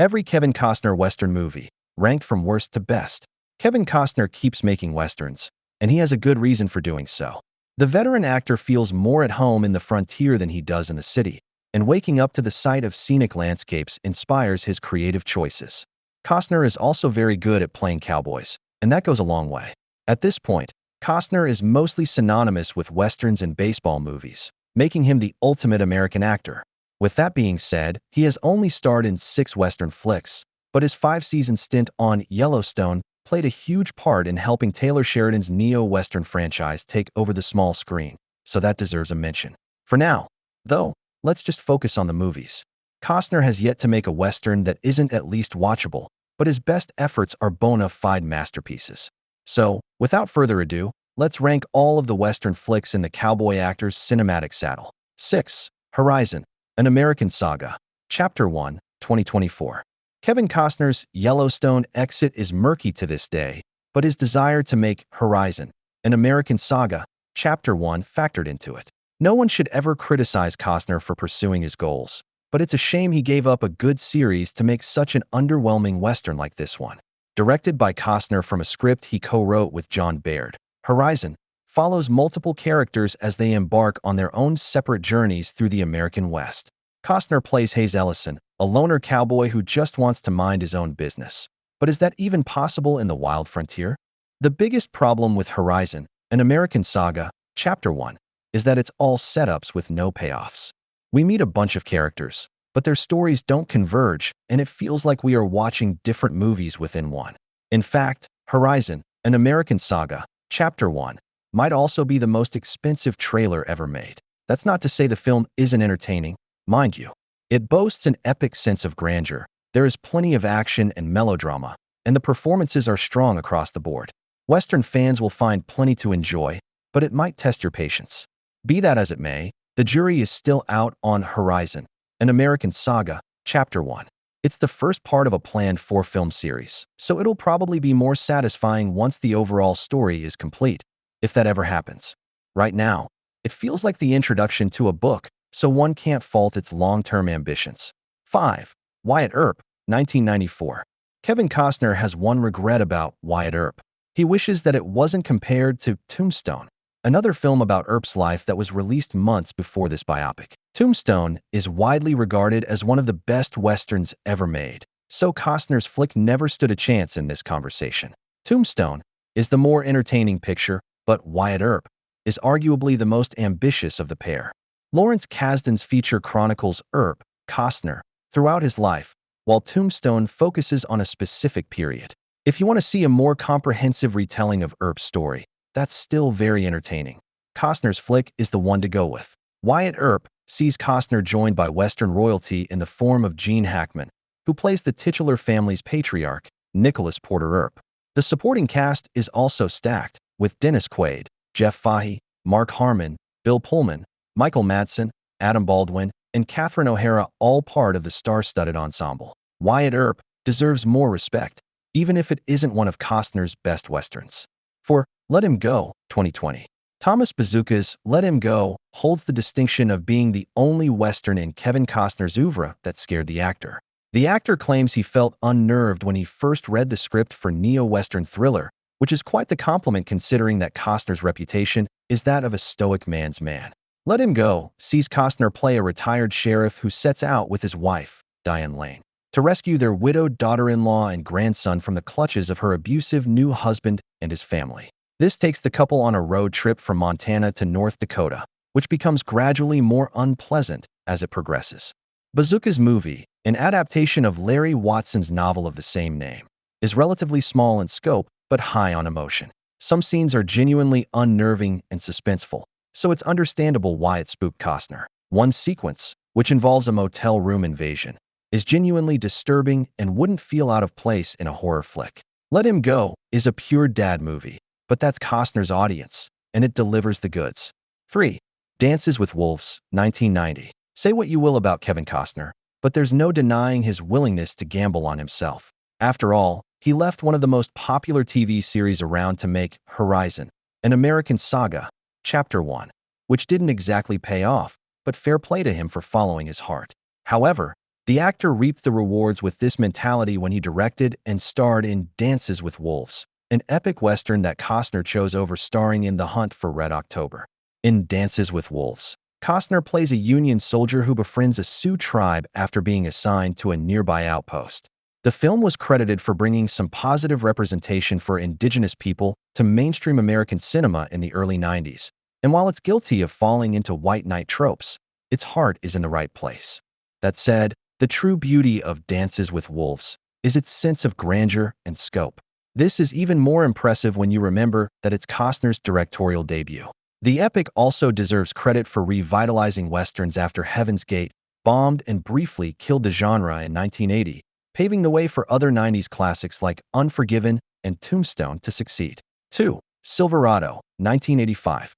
Every Kevin Costner Western movie, ranked from worst to best. Kevin Costner keeps making Westerns, and he has a good reason for doing so. The veteran actor feels more at home in the frontier than he does in the city, and waking up to the sight of scenic landscapes inspires his creative choices. Costner is also very good at playing cowboys, and that goes a long way. At this point, Costner is mostly synonymous with Westerns and baseball movies, making him the ultimate American actor. With that being said, he has only starred in 6 Western flicks, but his 5-season stint on Yellowstone played a huge part in helping Taylor Sheridan's neo-Western franchise take over the small screen, so that deserves a mention. For now, though, let's just focus on the movies. Costner has yet to make a Western that isn't at least watchable, but his best efforts are bona fide masterpieces. So, without further ado, let's rank all of the Western flicks in the cowboy actor's cinematic saddle. 6. Horizon, An American Saga. Chapter 1, 2024. Kevin Costner's Yellowstone exit is murky to this day, but his desire to make Horizon, An American Saga, Chapter 1 factored into it. No one should ever criticize Costner for pursuing his goals, but it's a shame he gave up a good series to make such an underwhelming Western like this one. Directed by Costner from a script he co-wrote with John Baird, Horizon follows multiple characters as they embark on their own separate journeys through the American West. Costner plays Hayes Ellison, a loner cowboy who just wants to mind his own business. But is that even possible in the wild frontier? The biggest problem with Horizon, An American Saga, Chapter 1, is that it's all setups with no payoffs. We meet a bunch of characters, but their stories don't converge, and it feels like we are watching different movies within one. In fact, Horizon, An American Saga, Chapter 1, might also be the most expensive trailer ever made. That's not to say the film isn't entertaining, mind you. It boasts an epic sense of grandeur, there is plenty of action and melodrama, and the performances are strong across the board. Western fans will find plenty to enjoy, but it might test your patience. Be that as it may, the jury is still out on Horizon, An American Saga, Chapter 1. It's the first part of a planned 4-film series, so it'll probably be more satisfying once the overall story is complete, if that ever happens. Right now, it feels like the introduction to a book, so one can't fault its long-term ambitions. 5. Wyatt Earp, 1994. Kevin Costner has one regret about Wyatt Earp. He wishes that it wasn't compared to Tombstone, another film about Earp's life that was released months before this biopic. Tombstone is widely regarded as one of the best Westerns ever made, so Costner's flick never stood a chance in this conversation. Tombstone is the more entertaining picture, but Wyatt Earp is arguably the most ambitious of the pair. Lawrence Kasdan's feature chronicles Earp, Costner, throughout his life, while Tombstone focuses on a specific period. If you want to see a more comprehensive retelling of Earp's story, that's still very entertaining. Costner's flick is the one to go with. Wyatt Earp sees Costner joined by Western royalty in the form of Gene Hackman, who plays the titular family's patriarch, Nicholas Porter Earp. The supporting cast is also stacked, with Dennis Quaid, Jeff Fahey, Mark Harmon, Bill Pullman, Michael Madsen, Adam Baldwin, and Catherine O'Hara all part of the star-studded ensemble. Wyatt Earp deserves more respect, even if it isn't one of Costner's best Westerns. For Let Him Go, 2020. Thomas Bazooka's Let Him Go holds the distinction of being the only Western in Kevin Costner's oeuvre that scared the actor. The actor claims he felt unnerved when he first read the script for neo-Western thriller, which is quite the compliment considering that Costner's reputation is that of a stoic man's man. Let Him Go sees Costner play a retired sheriff who sets out with his wife, Diane Lane, to rescue their widowed daughter-in-law and grandson from the clutches of her abusive new husband and his family. This takes the couple on a road trip from Montana to North Dakota, which becomes gradually more unpleasant as it progresses. Bazooka's movie, an adaptation of Larry Watson's novel of the same name, is relatively small in scope but high on emotion. Some scenes are genuinely unnerving and suspenseful, so it's understandable why it spooked Costner. One sequence, which involves a motel room invasion, is genuinely disturbing and wouldn't feel out of place in a horror flick. Let Him Go is a pure dad movie, but that's Costner's audience, and it delivers the goods. 3. Dances with Wolves, 1990. Say what you will about Kevin Costner, but there's no denying his willingness to gamble on himself. After all, he left one of the most popular TV series around to make Horizon, An American Saga, Chapter 1, which didn't exactly pay off, but fair play to him for following his heart. However, The actor reaped the rewards with this mentality when he directed and starred in Dances with Wolves, an epic Western that Costner chose over starring in The Hunt for Red October. In Dances with Wolves, Costner plays a Union soldier who befriends a Sioux tribe after being assigned to a nearby outpost. The film was credited for bringing some positive representation for indigenous people to mainstream American cinema in the early 90s. And while it's guilty of falling into white knight tropes, its heart is in the right place. That said, the true beauty of Dances with Wolves is its sense of grandeur and scope. This is even more impressive when you remember that it's Costner's directorial debut. The epic also deserves credit for revitalizing westerns after Heaven's Gate bombed and briefly killed the genre in 1980, paving the way for other 90s classics like Unforgiven and Tombstone to succeed. 2. Silverado, 1985.